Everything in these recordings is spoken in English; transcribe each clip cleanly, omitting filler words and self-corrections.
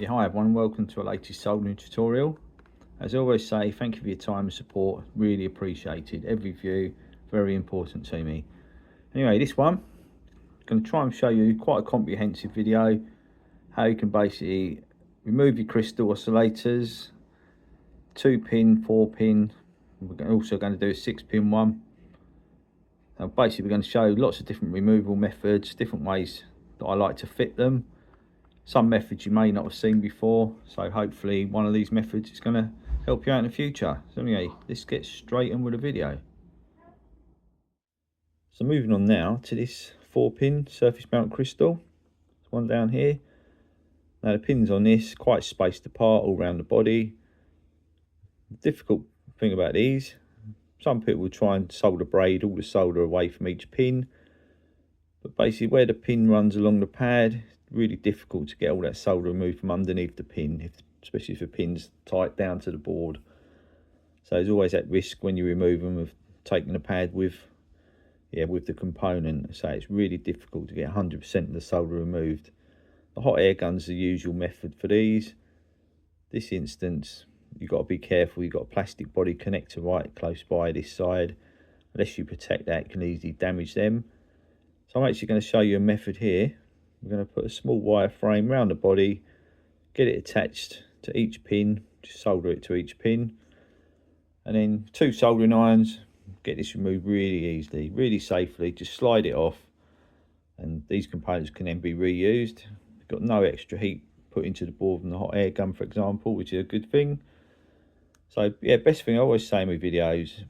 Yeah, hi everyone, welcome to a latest soldering tutorial. As I always say, thank you for your time and support, really appreciated. Every view, very important to me. Anyway, this one, I'm going to try and show you quite a comprehensive video, how you can basically remove your crystal oscillators, 2-pin, 4-pin, we're also going to do a 6-pin one. Now basically we're going to show lots of different removal methods, different ways that I like to fit them. Some methods you may not have seen before, so hopefully one of these methods is going to help you out in the future. So anyway, let's get straight on with the video. So moving on now to this 4-pin surface mount crystal. There's one down here. Now the pins on this quite spaced apart all around the body. The difficult thing about these, some people will try and solder braid all the solder away from each pin, but basically where the pin runs along the pad, really difficult to get all that solder removed from underneath the pin, especially if the pin's tight down to the board. So there's always that risk when you remove them of taking the pad with the component. So it's really difficult to get 100% of the solder removed. The hot air gun's the usual method for these. This instance, you've got to be careful. You've got a plastic body connector right close by this side. Unless you protect that, it can easily damage them. So I'm actually going to show you a method here. We're going to put a small wire frame around the body, get it attached to each pin, just solder it to each pin, and then 2 soldering irons, get this removed really easily, really safely. Just slide it off, and these components can then be reused. You've got no extra heat put into the board from the hot air gun, for example, which is a good thing. So yeah, best thing I always say in my videos,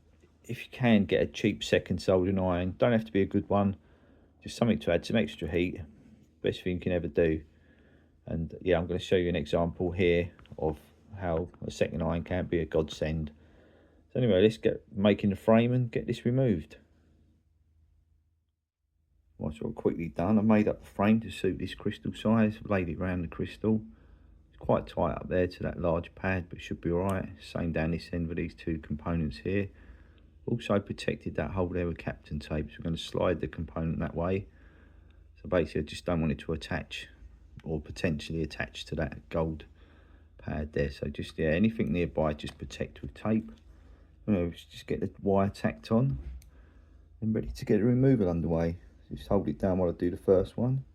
if you can get a cheap second soldering iron, don't have to be a good one, just something to add some extra heat. Best thing you can ever do. And yeah, I'm going to show you an example here of how a second iron can be a godsend. So anyway, let's get making the frame and get this removed. Once all quickly done, I made up the frame to suit this crystal size. I've laid it around the crystal. It's quite tight up there to that large pad, but it should be alright. Same down this end with these 2 components here. Also protected that hole there with Captain tape, so we're going to slide the component that way. So basically I just don't want it to attach or potentially attach to that gold pad there. So just, yeah, anything nearby just protect with tape. Just get the wire tacked on and ready to get the removal underway. Just hold it down while I do the first one.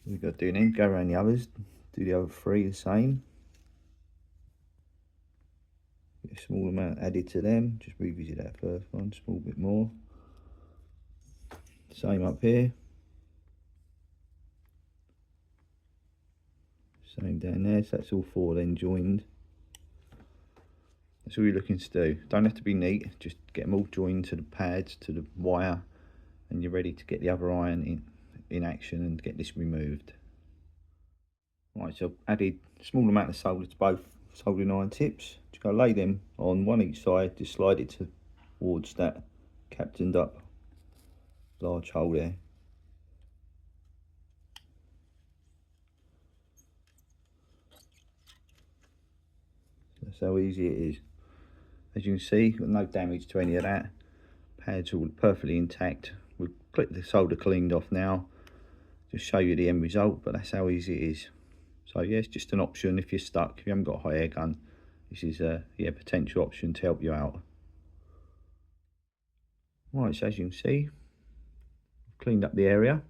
We've got to do then, go around the others, do the other 3 the same. A small amount added to them, just revisit that first one, small bit more. Same up here. Same down there, so that's all 4 then joined. That's all you're looking to do. Don't have to be neat, just get them all joined to the pads, to the wire, and you're ready to get the other iron in action and get this removed. Right, so I've added a small amount of solder to both soldering iron tips. Just going to lay them on one each side, just slide it towards that captained up large hole there. That's how easy it is. As you can see, got no damage to any of that. Pads all perfectly intact. We'll click the solder cleaned off now. Just show you the end result, but that's how easy it is. So yeah, it's just an option if you're stuck, if you haven't got a hot air gun. This is a potential option to help you out. Right, so as you can see, cleaned up the area.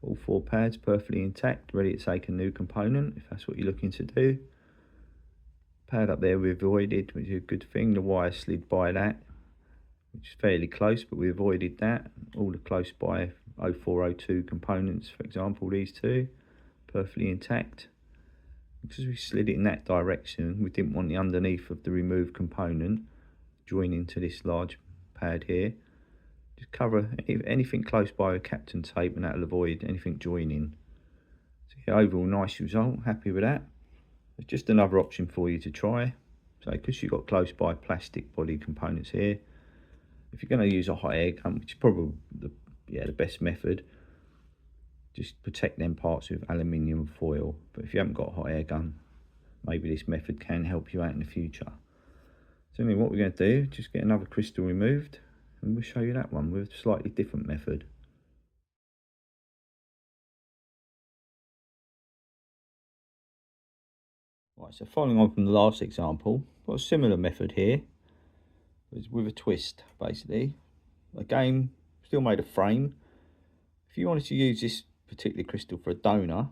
All 4 pads perfectly intact, ready to take a new component if that's what you're looking to do. Pad up there we avoided, which is a good thing. The wire slid by that, which is fairly close, but we avoided that. All the close by 0402 components, for example, these 2, perfectly intact. Because we slid it in that direction, we didn't want the underneath of the removed component joining to this large pad here. Just cover anything close by with Captain tape, and that'll avoid anything joining. So yeah, overall nice result, happy with that. It's just another option for you to try. So because you've got close by plastic body components here, if you're going to use a hot air gun, which is probably the best method, just protect them parts with aluminium foil. But if you haven't got a hot air gun, maybe this method can help you out in the future. So anyway, what we're going to do, just get another crystal removed. and we'll show you that one with a slightly different method. Right, so following on from the last example, got a similar method here. It's with a twist, basically. Again, still made of frame. If you wanted to use this particular crystal for a donor,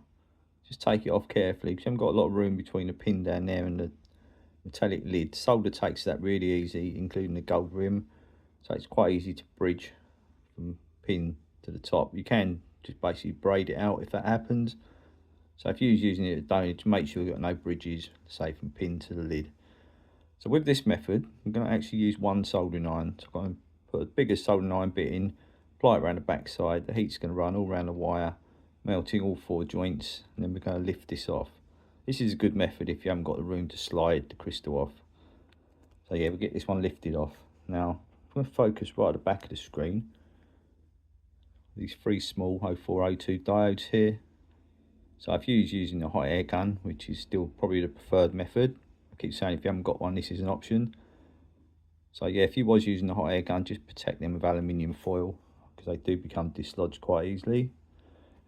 just take it off carefully because you haven't got a lot of room between the pin down there and the metallic lid. Solder takes that really easy, including the gold rim, so it's quite easy to bridge from pin to the top. You can just basically braid it out if that happens. So if you're using it at donor, just make sure you've got no bridges, say from pin to the lid. So with this method, I'm going to actually use one soldering iron. So I'm going to put a bigger soldering iron bit in, apply it around the back side. The heat's going to run all around the wire, melting all 4 joints, and then we're going to lift this off. This is a good method if you haven't got the room to slide the crystal off. So yeah, we'll get this one lifted off. Now, I'm going to focus right at the back of the screen. These 3 small 0402 diodes here. So if you're using a hot air gun, which is still probably the preferred method, I keep saying if you haven't got one, this is an option. So yeah, if you was using a hot air gun, just protect them with aluminium foil because they do become dislodged quite easily.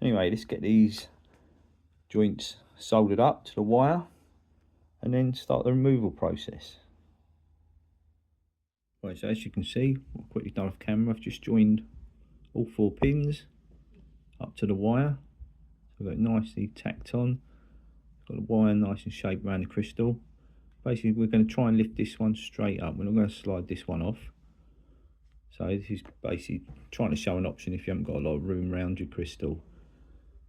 Anyway, let's get these joints soldered up to the wire and then start the removal process. Right, so as you can see, I've quickly done off camera, I've just joined all 4 pins up to the wire. So I've got it nicely tacked on. Got the wire nice and shaped around the crystal. Basically, we're going to try and lift this one straight up. We're not going to slide this one off. So this is basically trying to show an option if you haven't got a lot of room around your crystal.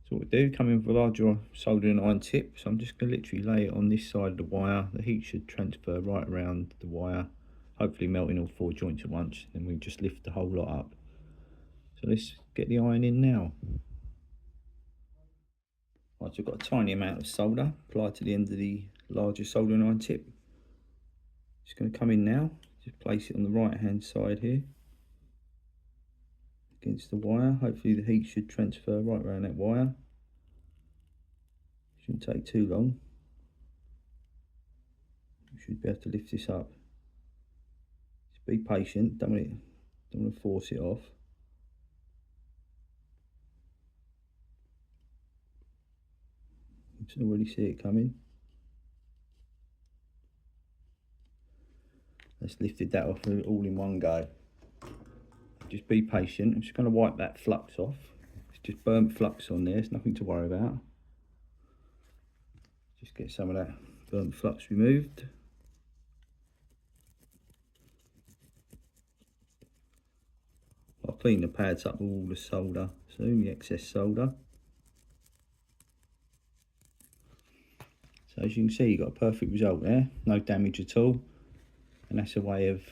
So what we do, come in with a larger soldering iron tip. So I'm just going to literally lay it on this side of the wire. The heat should transfer right around the wire, hopefully melting all 4 joints at once. Then we just lift the whole lot up. So let's get the iron in now. Right, so I've got a tiny amount of solder applied to the end of the larger soldering iron tip. Just going to come in now, just place it on the right hand side here against the wire. Hopefully the heat should transfer right around that wire. Shouldn't take too long. You should be able to lift this up. Just be patient, don't want to force it off. You can already see it coming. Let's lifted that off all in one go. Just be patient. I'm just going to wipe that flux off. It's just burnt flux on there. It's nothing to worry about. Just get some of that burnt flux removed. I'll clean the pads up with all the solder soon, the excess solder. So as you can see, you've got a perfect result there. No damage at all. And that's a way of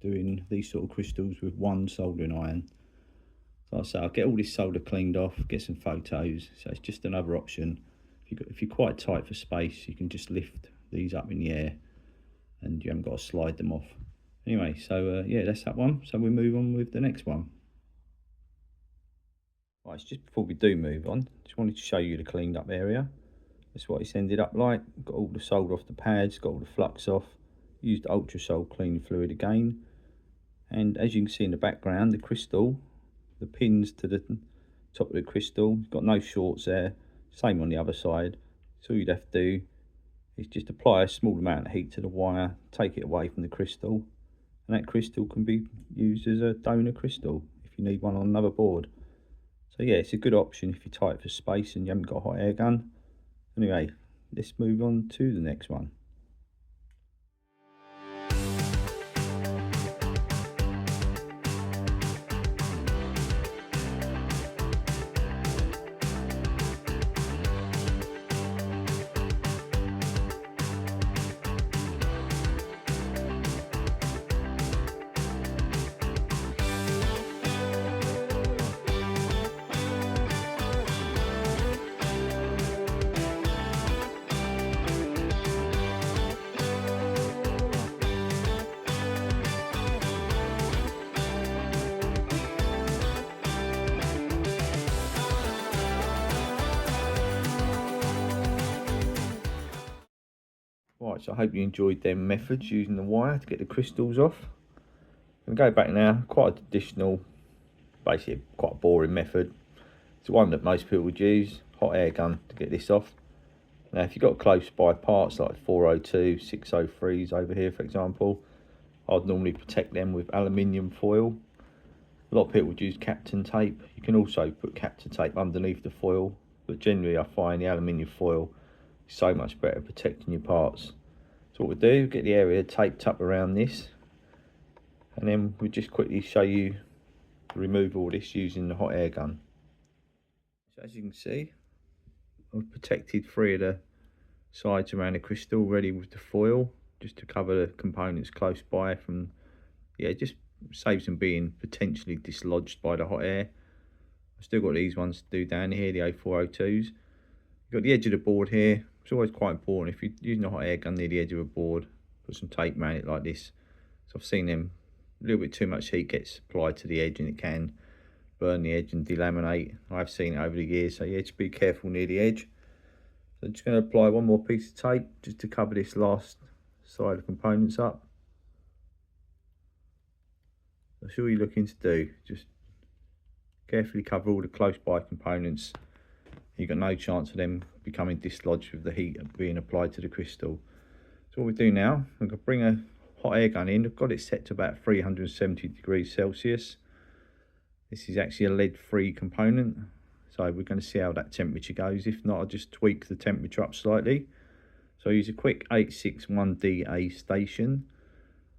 doing these sort of crystals with one soldering iron. So I say I'll get all this solder cleaned off, get some photos. So it's just another option. If you're quite tight for space, you can just lift these up in the air and you haven't got to slide them off. Anyway, so yeah, that's that one. So we'll move on with the next one. Right, so just before we do move on, just wanted to show you the cleaned up area. That's what it's ended up like. Got all the solder off the pads, got all the flux off. Used Ultra Sol cleaning fluid again, and as you can see in the background, the crystal, the pins to the top of the crystal, got no shorts there. Same on the other side. So all you'd have to do is just apply a small amount of heat to the wire, take it away from the crystal, and that crystal can be used as a donor crystal if you need one on another board. So yeah, it's a good option if you're tight for space and you haven't got a hot air gun. Anyway, let's move on to the next one. Right, so I hope you enjoyed them methods using the wire to get the crystals off. I'm going to go back now. Quite a traditional, basically quite a boring method. It's one that most people would use. Hot air gun to get this off. Now if you've got close by parts like 402, 603s over here for example, I'd normally protect them with aluminium foil. A lot of people would use Captain tape. You can also put Captain tape underneath the foil, but generally I find the aluminium foil is so much better at protecting your parts. So what we do, get the area taped up around this, and then we just quickly show you remove all this using the hot air gun. So as you can see, I've protected 3 of the sides around the crystal ready with the foil, just to cover the components close by from, yeah, just saves them being potentially dislodged by the hot air. I've still got these ones to do down here, the A402s. You've got the edge of the board here. It's always quite important if you're using a hot air gun near the edge of a board, put some tape around it like this. So I've seen them, a little bit too much heat gets applied to the edge and it can burn the edge and delaminate. I've seen it over the years, so yeah, just be careful near the edge. So I'm just going to apply one more piece of tape just to cover this last side of components up. That's all you're looking to do, just carefully cover all the close by components. You've got no chance of them becoming dislodged with the heat being applied to the crystal. So what we do now, I'm going to bring a hot air gun in. I've got it set to about 370 degrees Celsius. This is actually a lead free component, so we're going to see how that temperature goes. If not, I'll just tweak the temperature up slightly. So I use a quick 861DA station.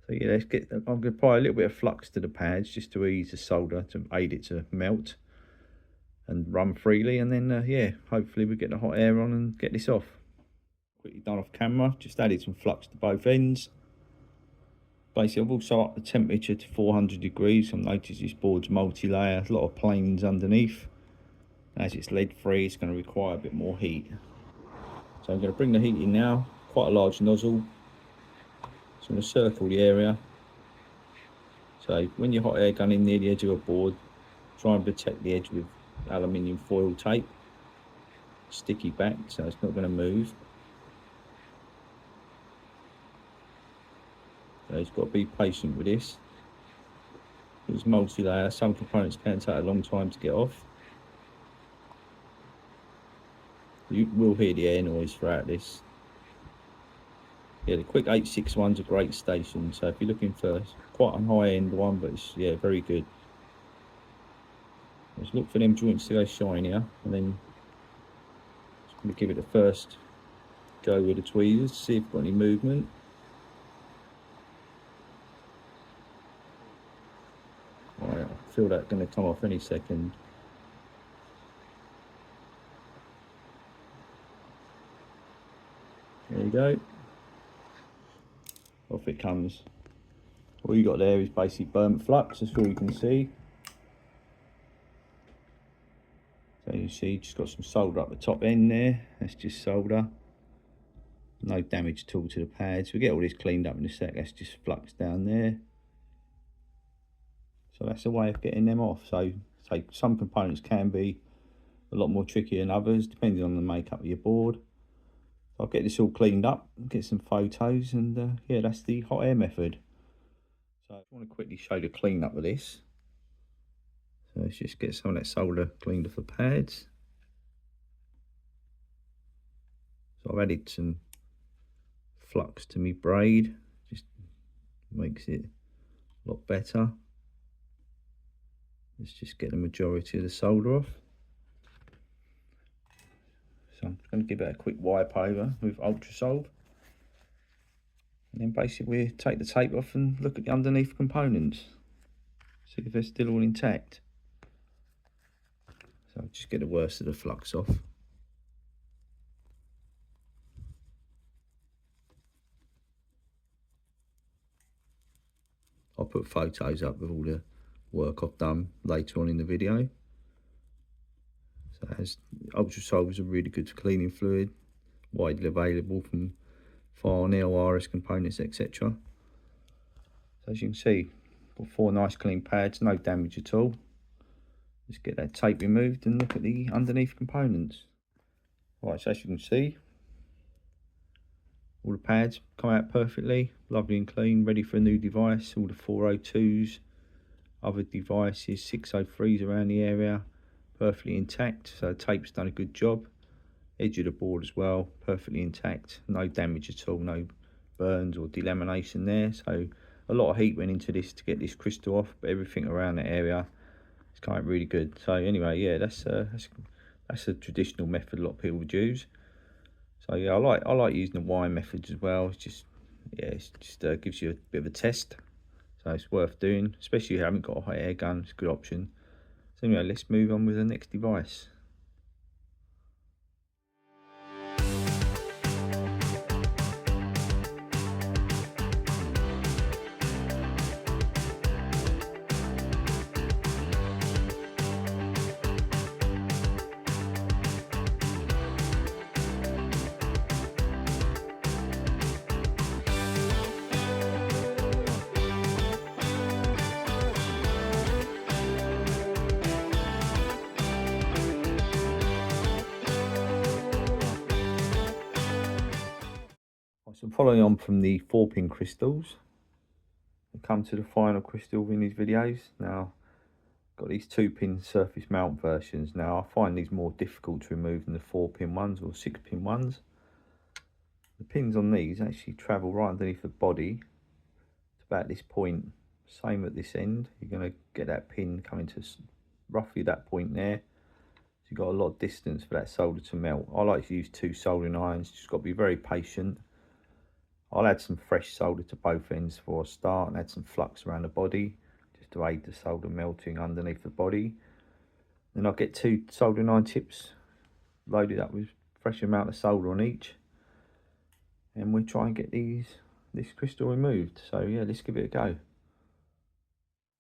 So yeah, let's get, I'm going to apply a little bit of flux to the pads just to ease the solder, to aid it to melt and run freely, and then yeah, hopefully we get the hot air on and get this off. Quickly done off camera, just added some flux to both ends. Basically I've also upped the temperature to 400 degrees. I've noticed this board's multi-layer, a lot of planes underneath. As it's lead free, it's going to require a bit more heat. So I'm going to bring the heat in now, quite a large nozzle. So I'm going to circle the area. So when your hot air gun in near the edge of a board, try and protect the edge with aluminium foil tape. Sticky back, so it's not going to move. So you've got to be patient with this. It's multi-layer, some components can take a long time to get off. You will hear the air noise throughout this. Yeah, the quick 861's a great station, so if you're looking for quite a high-end one, but it's, yeah, very good. Just look for them joints to go shinier, and then just going to give it the first go with the tweezers to see if we've got any movement. Right, I feel that going to come off any second. There you go. Off it comes. All you got there is basically burnt flux, that's all you can see. So you see, just got some solder up the top end there. That's just solder. No damage at all to the pads. We get all this cleaned up in a sec. That's just flux down there. So that's a way of getting them off. So some components can be a lot more tricky than others, depending on the makeup of your board. I'll get this all cleaned up, get some photos, and yeah, that's the hot air method. So I want to quickly show the clean up of this. So let's just get some of that solder cleaned off the pads. So I've added some flux to my braid, just makes it a lot better. Let's just get the majority of the solder off. So I'm just going to give it a quick wipe over with Ultrasolve. And then basically we take the tape off and look at the underneath components. See if they're still all intact. So I'll just get the worst of the flux off. I'll put photos up of all the work I've done later on in the video. So as Ultrasolve is a really good cleaning fluid, widely available from Farnell, RS components, etc. So as you can see, got 4 nice clean pads, no damage at all. Just get that tape removed and look at the underneath components. Right, so as you can see, All the pads come out perfectly, lovely and clean, ready for a new device. All the 402s, other devices, 603s around the area, perfectly intact. So the tape's done a good job. Edge of the board as well, perfectly intact, no damage at all, no burns or delamination there. So a lot of heat went into this to get this crystal off, but everything around the area is kind of really good. So anyway, yeah, that's a traditional method a lot of people would use. So yeah, I like using the wire methods as well. It's just, yeah, it just gives you a bit of a test. So it's worth doing, especially if you haven't got a hot air gun. It's a good option. So anyway, let's move on with the next device. So following on from the 4-pin crystals, we come to the final crystal in these videos. Now, got these 2-pin surface mount versions. Now, I find these more difficult to remove than the 4-pin ones or 6-pin ones. The pins on these actually travel right underneath the body to about this point. Same at this end. You're going to get that pin coming to roughly that point there. So you've got a lot of distance for that solder to melt. I like to use 2 soldering irons. Just got to be very patient. I'll add some fresh solder to both ends for a start and add some flux around the body just to aid the solder melting underneath the body. Then I'll get 2 soldering iron tips loaded up with fresh amount of solder on each, and we'll try and get this crystal removed. So yeah, let's give it a go.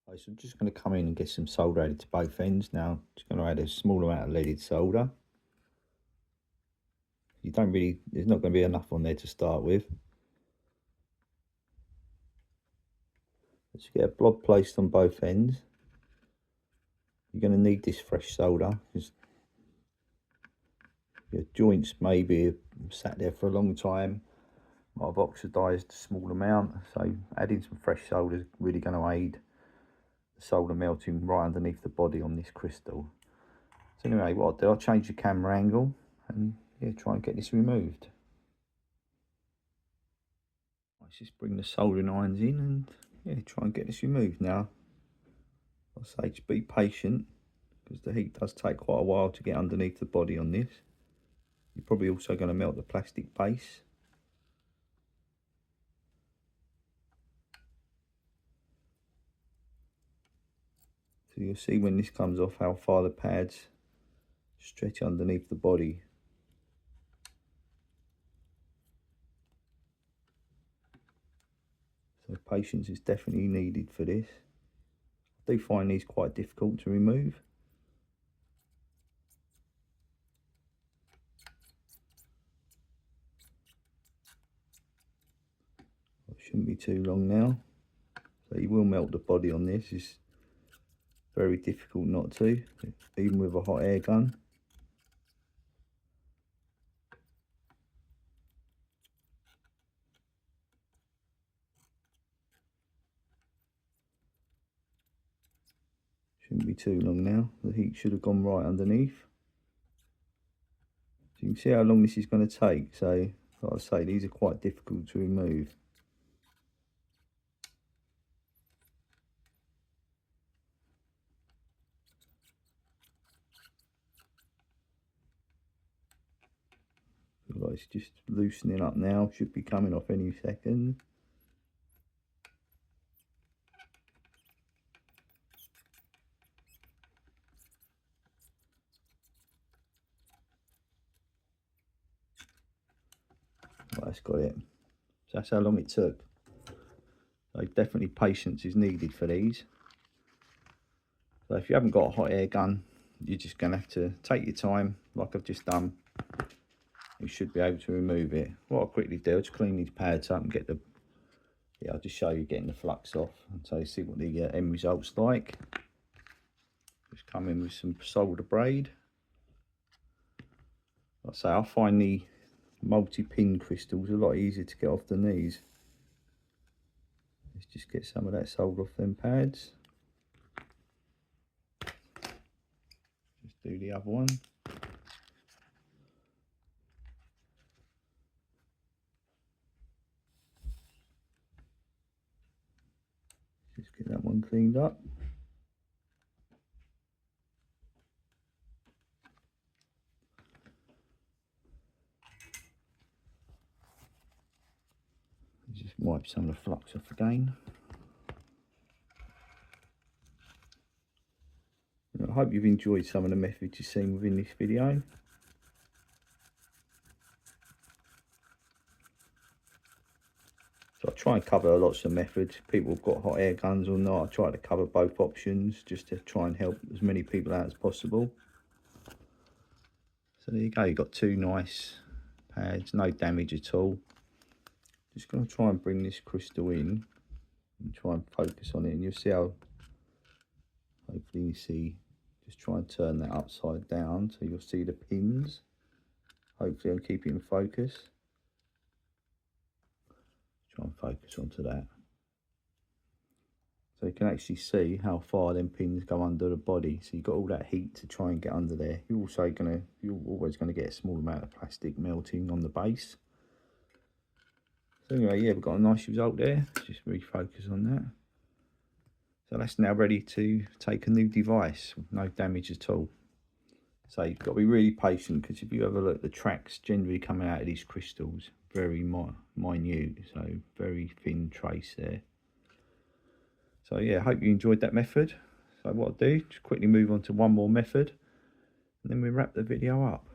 Okay, so I'm just going to come in and get some solder added to both ends now. Just going to add a small amount of leaded solder. There's not going to be enough on there to start with. Let's get a blob placed on both ends. You're going to need this fresh solder because your joints may be sat there for a long time, might have oxidised a small amount. So adding some fresh solder is really going to aid the solder melting right underneath the body on this crystal. So anyway, what I'll do, I'll change the camera angle and yeah, try and get this removed. Let's just bring the soldering irons in and yeah, try and get this removed. Now, I'll say just be patient because the heat does take quite a while to get underneath the body on this. You're probably also going to melt the plastic base. So you'll see when this comes off how far the pads stretch underneath the body. So patience is definitely needed for this. I do find these quite difficult to remove. It shouldn't be too long now. So you will melt the body on this. It's very difficult not to, even with a hot air gun. Shouldn't be too long now. The heat should have gone right underneath. So you can see how long this is going to take. So like I say, these are quite difficult to remove. Like it's just loosening up now, should be coming off any second. Right, that's got it. So that's how long it took. So definitely patience is needed for these. So if you haven't got a hot air gun, you're just going to have to take your time like I've just done. You should be able to remove it. What I'll quickly do, I'll just clean these pads up and get the, yeah, I'll just show you getting the flux off and so you see what the end result's like. Just come in with some solder braid. Like I say, I find the multi-pin crystals are a lot easier to get off than these. Let's just get some of that solder off them pads. Just do the other one. Just get that one cleaned up. Just wipe some of the flux off again. I hope you've enjoyed some of the methods you've seen within this video. So I try and cover lots of methods. People have got hot air guns or not, I try to cover both options just to try and help as many people out as possible. So there you go, you've got two nice pads, no damage at all. Just going to try and bring this crystal in and try and focus on it, and you'll see how, hopefully you see, just try and turn that upside down so you'll see the pins. Hopefully I'll keep it in focus. Try and focus onto that. So you can actually see how far them pins go under the body. So you've got all that heat to try and get under there. You're always gonna get a small amount of plastic melting on the base. So anyway, yeah, we've got a nice result there. Just refocus on that. So that's now ready to take a new device with no damage at all. So you've got to be really patient, because if you have a look, the tracks generally coming out of these crystals, very minute, so very thin trace there. So yeah, I hope you enjoyed that method. So what I'll do, just quickly move on to one more method, and then we wrap the video up.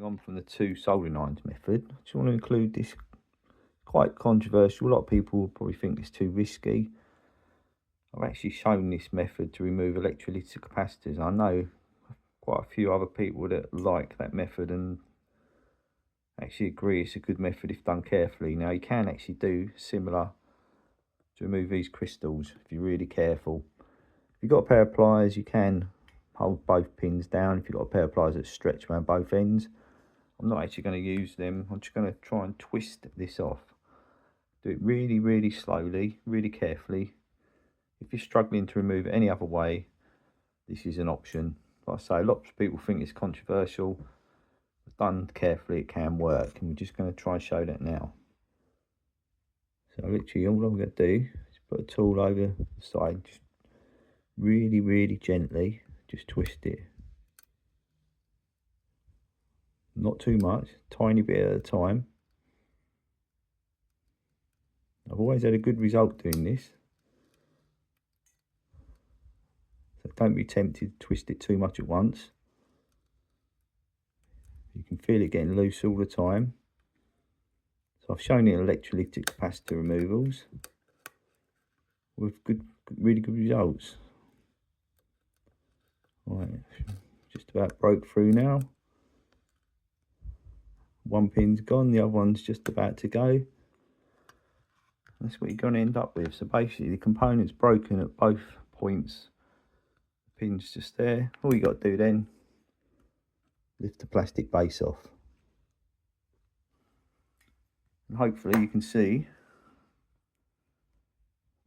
On from the two soldering irons method, I just want to include this, quite controversial. A lot of people will probably think it's too risky. I've actually shown this method to remove electrolytic capacitors. I know quite a few other people that like that method and actually agree it's a good method if done carefully. Now you can actually do similar to remove these crystals if you're really careful. If you've got a pair of pliers, you can hold both pins down. If you've got a pair of pliers that stretch around both ends, I'm not actually going to use them. I'm just going to try and twist this off. Do it really, really slowly, really carefully. If you're struggling to remove it any other way, this is an option. Like I say, a lot of people think it's controversial. But done carefully, it can work, and we're just going to try and show that now. So literally all I'm going to do is put a tool over the side, just really, really gently, just twist it. Not too much, tiny bit at a time. I've always had a good result doing this. So don't be tempted to twist it too much at once. You can feel it getting loose all the time. So I've shown you electrolytic capacitor removals with really good results. Right, just about broke through now. One pin's gone, the other one's just about to go. That's what you're going to end up with. So basically the component's broken at both points. The pin's just there. All you got to do then, lift the plastic base off. And hopefully you can see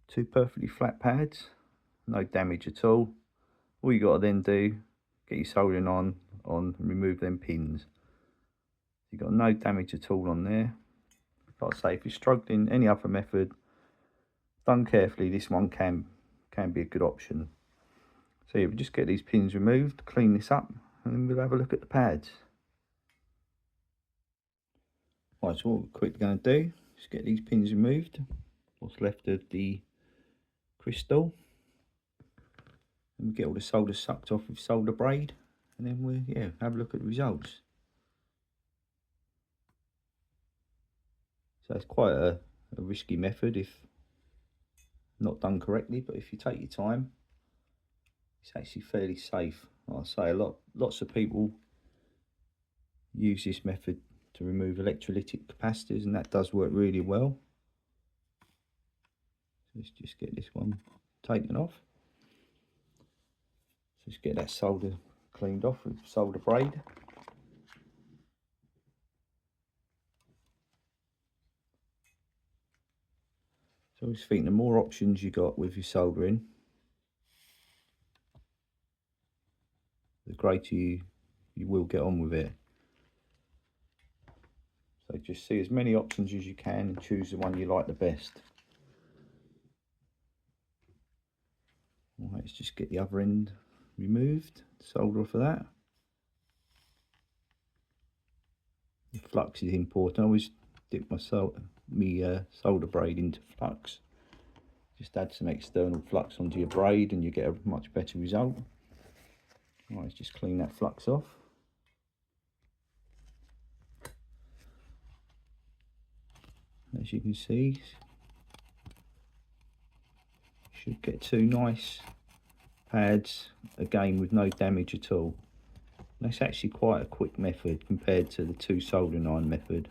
two perfectly flat pads, no damage at all. All you got to then do, get your soldering on and remove them pins. You've got no damage at all on there. Like I say, if you're struggling any other method, done carefully, this one can be a good option. So yeah, we'll just get these pins removed, clean this up, and then we'll have a look at the pads. Right, so what we're quickly going to do is get these pins removed, what's left of the crystal, and we get all the solder sucked off with solder braid, and then we'll have a look at the results. So it's quite a risky method if not done correctly, but if you take your time, it's actually fairly safe. Like I say, lots of people use this method to remove electrolytic capacitors, and that does work really well. So let's just get this one taken off. Just get that solder cleaned off with solder braid. So I just think the more options you got with your soldering, the greater you will get on with it. So just see as many options as you can and choose the one you like the best. Alright, let's just get the other end removed, solder off of that. The flux is important. I always dip my solder braid into flux. Just add some external flux onto your braid and you get a much better result. Alright, let's just clean that flux off. As you can see, should get two nice pads, again with no damage at all. That's actually quite a quick method compared to the two soldering iron method.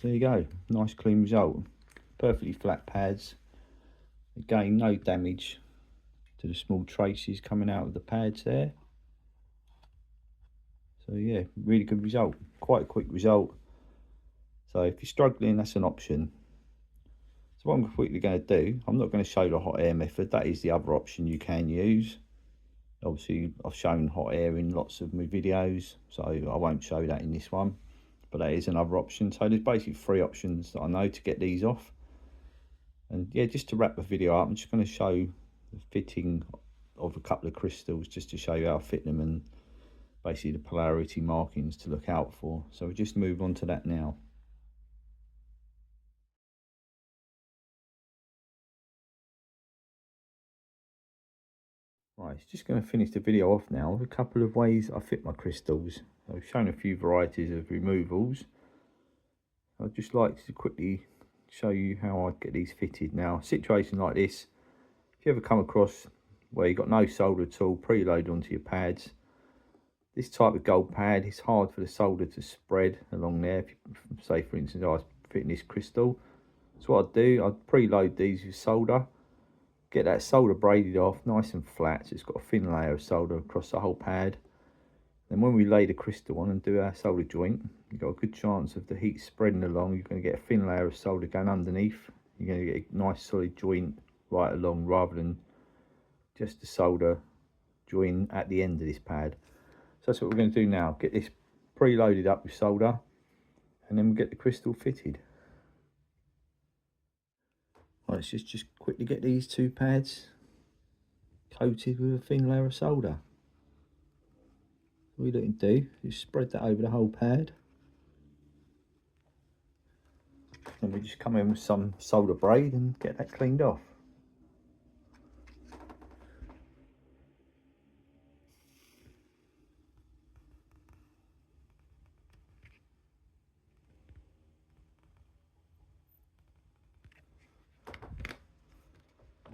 There you go, nice clean result. Perfectly flat pads. Again, no damage to the small traces coming out of the pads there. So yeah, really good result, quite a quick result. So if you're struggling, that's an option. So what I'm quickly going to do, I'm not going to show the hot air method, that is the other option you can use. Obviously I've shown hot air in lots of my videos, so I won't show that in this one, but that is another option. So there's basically three options that I know to get these off. And yeah, just to wrap the video up, I'm just going to show the fitting of a couple of crystals just to show you how to fit them and basically the polarity markings to look out for. So we'll just move on to that now. Right, just going to finish the video off now with a couple of ways I fit my crystals. I've shown a few varieties of removals. I'd just like to quickly show you how I get these fitted. Now, a situation like this, if you ever come across where you've got no solder at all preloaded onto your pads, this type of gold pad, it's hard for the solder to spread along there. If you, say for instance, I was fitting this crystal, so what I'd do, I'd preload these with solder, get that solder braided off nice and flat, so it's got a thin layer of solder across the whole pad. Then when we lay the crystal on and do our solder joint, you've got a good chance of the heat spreading along. You're going to get a thin layer of solder going underneath. You're going to get a nice solid joint right along rather than just the solder joint at the end of this pad. So that's what we're going to do now, get this preloaded up with solder and then we'll get the crystal fitted. Right, let's just quickly get these two pads coated with a thin layer of solder. What you do, just spread that over the whole pad. Then we just come in with some solder braid and get that cleaned off.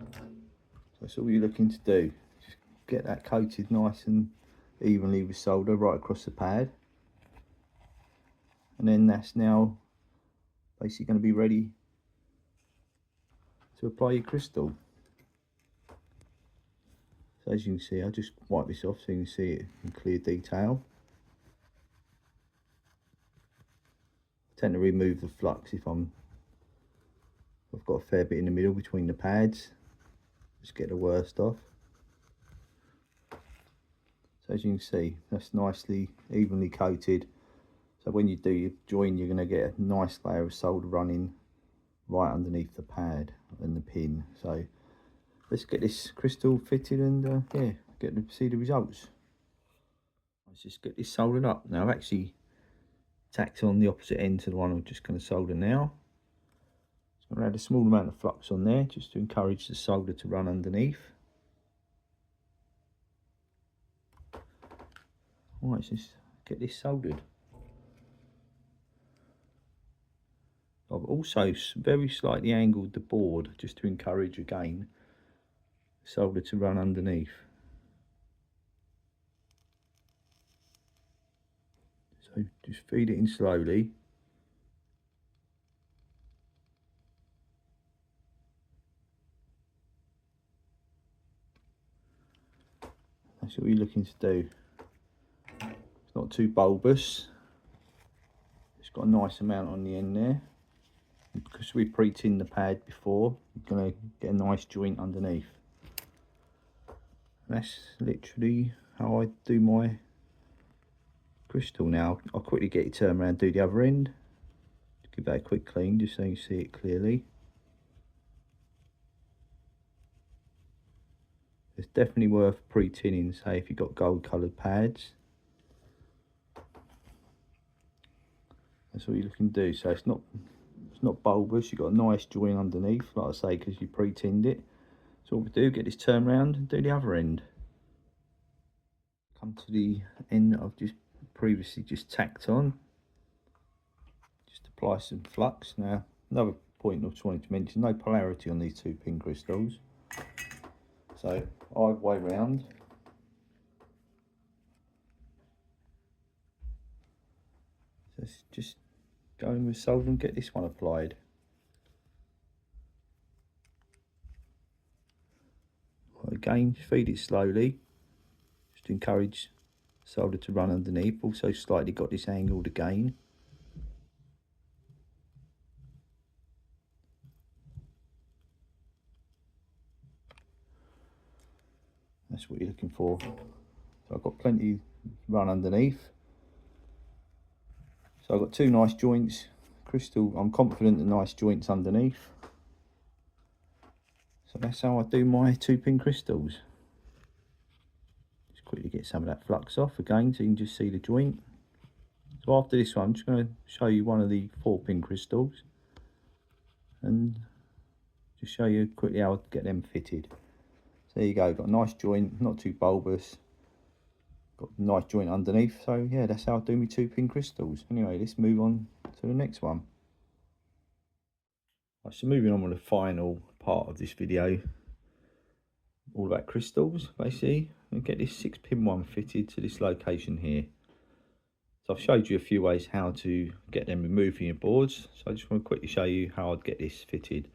So that's all you're looking to do. Just get that coated nice and evenly with solder right across the pad. And then that's now basically going to be ready to apply your crystal. So as you can see, I'll just wipe this off so you can see it in clear detail. I tend to remove the flux if I've got a fair bit in the middle between the pads. Just get the worst off. So as you can see, that's nicely evenly coated. So when you do your join, you're going to get a nice layer of solder running right underneath the pad and the pin. So let's get this crystal fitted and yeah, get to see the results. Let's just get this soldered up. Now I've actually tacked on the opposite end to the one I'm just going to solder now. So I'm going to add a small amount of flux on there just to encourage the solder to run underneath. Alright, let's just get this soldered. I've also very slightly angled the board just to encourage again solder to run underneath. So just feed it in slowly. So what you're looking to do, it's not too bulbous, it's got a nice amount on the end there. And because we pre-tinned the pad before, you're going to get a nice joint underneath. And that's literally how I do my crystal now. I'll quickly get it turned around and do the other end. Give that a quick clean just so you see it clearly. It's definitely worth pre-tinning, say if you've got gold coloured pads. That's what you're looking to do. So it's not bulbous, you've got a nice joint underneath, like I say, because you pre-tinned it. So what we do, get this turned round and do the other end. Come to the end that I've just previously just tacked on. Just apply some flux. Now, another point I just wanted to mention, no polarity on these 2 pin crystals. So either way round. Just go in with solder and get this one applied. Again, feed it slowly, just to encourage solder to run underneath. Also slightly got this angled again. That's what you're looking for. So I've got plenty run underneath. So I've got 2 nice joints. Crystal, I'm confident the nice joints underneath. So that's how I do my 2 pin crystals. Just quickly get some of that flux off again so you can just see the joint. So after this one, I'm just going to show you one of the 4 pin crystals and just show you quickly how to get them fitted. So there you go, got a nice joint, not too bulbous, got a nice joint underneath. So yeah, that's how I do my 2 pin crystals. Anyway, let's move on to the next one. Right, so moving on with the final part of this video, all about crystals basically, and get this 6 pin one fitted to this location here. So I've showed you a few ways how to get them removed from your boards, so I just want to quickly show you how I'd get this fitted.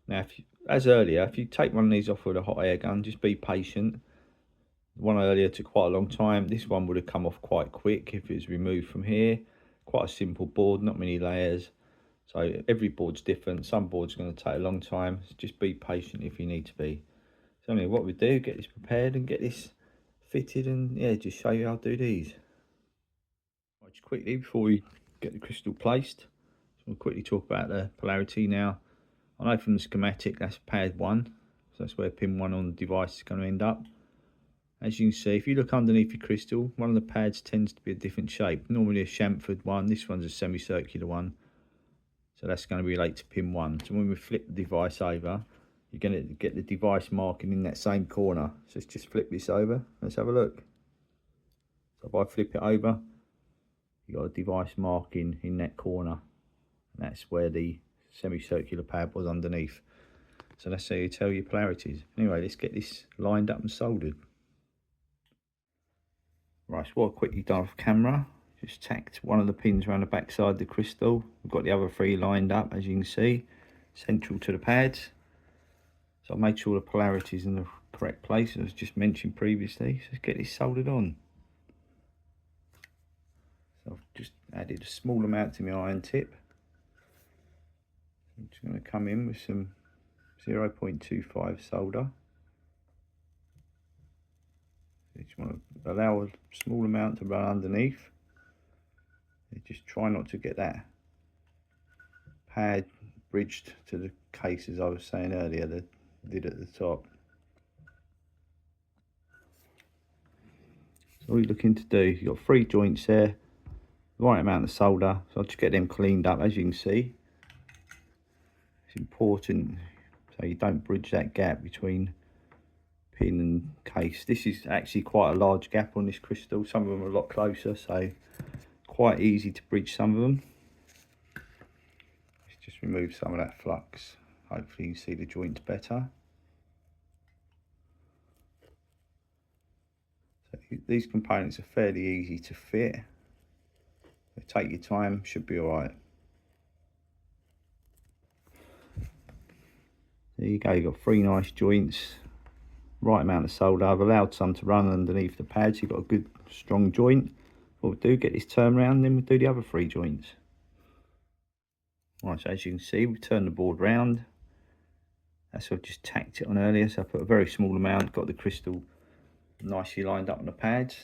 Now, as earlier, if you take one of these off with a hot air gun, just be patient. The one earlier took quite a long time. This one would have come off quite quick if it was removed from here. Quite a simple board, not many layers. So every board's different. Some boards are going to take a long time. So just be patient if you need to be. So anyway, what we do, get this prepared and get this fitted, and yeah, just show you how to do these. Right, just quickly before we get the crystal placed, we'll quickly talk about the polarity now. I know from the schematic that's pad 1, so that's where pin 1 on the device is going to end up. As you can see, if you look underneath your crystal, one of the pads tends to be a different shape. Normally a chamfered one, this one's a semicircular one. So that's going to relate to pin 1. So when we flip the device over, you're going to get the device marking in that same corner. So let's just flip this over. Let's have a look. So if I flip it over, you've got a device marking in that corner. And that's where the semicircular pad was underneath. So that's how you tell your polarities. Anyway, let's get this lined up and soldered. Right, so what I've quickly done off camera, just tacked one of the pins around the back side of the crystal. We've got the other 3 lined up, as you can see, central to the pads. So I've made sure the polarity is in the correct place, as just mentioned previously. So let's get this soldered on. So I've just added a small amount to my iron tip. I'm just going to come in with some 0.25 solder. You just want to allow a small amount to run underneath. You just try not to get that pad bridged to the case, as I was saying earlier, the lid at the top. So all you're looking to do, you've got 3 joints there, the right amount of solder, so I'll just get them cleaned up. As you can see, it's important so you don't bridge that gap between pin and case. This is actually quite a large gap on this crystal. Some of them are a lot closer, so quite easy to bridge some of them. Let's just remove some of that flux. Hopefully you can see the joints better. So these components are fairly easy to fit. So take your time, should be alright. There you go, you've got 3 nice joints. right amount of solder. I've allowed some to run underneath the pads. You've got a good strong joint. What we'll do, get this turn round, then we'll do the other 3 joints. Right, so as you can see, we've turned the board round. That's what I've just tacked it on earlier, so I put a very small amount, got the crystal nicely lined up on the pads,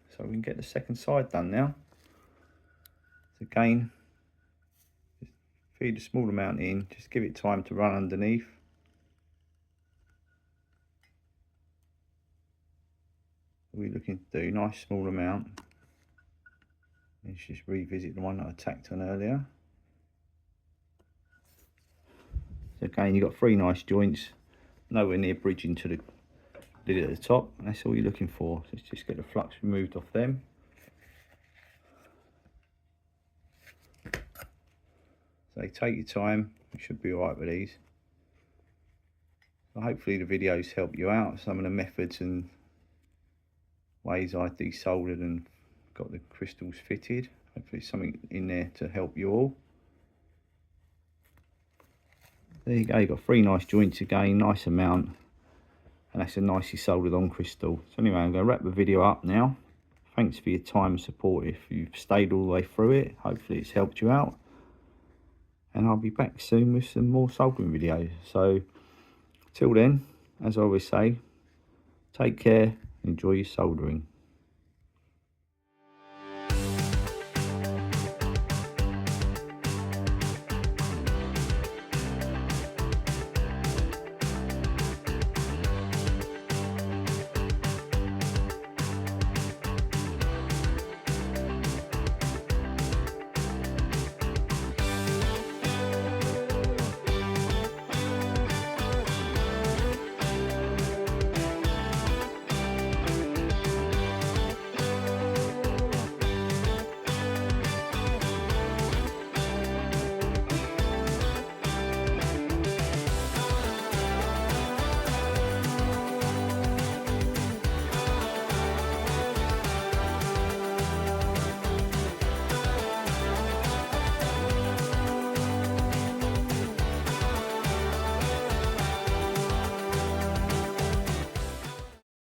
so we can get the second side done now. So again, just feed a small amount in, just give it time to run underneath. What we're looking to do, nice small amount. Let's just revisit the one that I tacked on earlier. So again, you've got 3 nice joints, nowhere near bridging to the lid at the top, and that's all you're looking for. So let's just get the flux removed off them. So take your time, you should be alright with these. So hopefully the videos help you out, some of the methods and ways I desoldered and got the crystals fitted. Hopefully something in there to help you all. There you go, you've got 3 nice joints again, nice amount, and that's a nicely soldered on crystal. So anyway, I'm going to wrap the video up now. Thanks for your time and support if you've stayed all the way through it. Hopefully it's helped you out. And I'll be back soon with some more soldering videos. So till then, as I always say, take care, enjoy your soldering.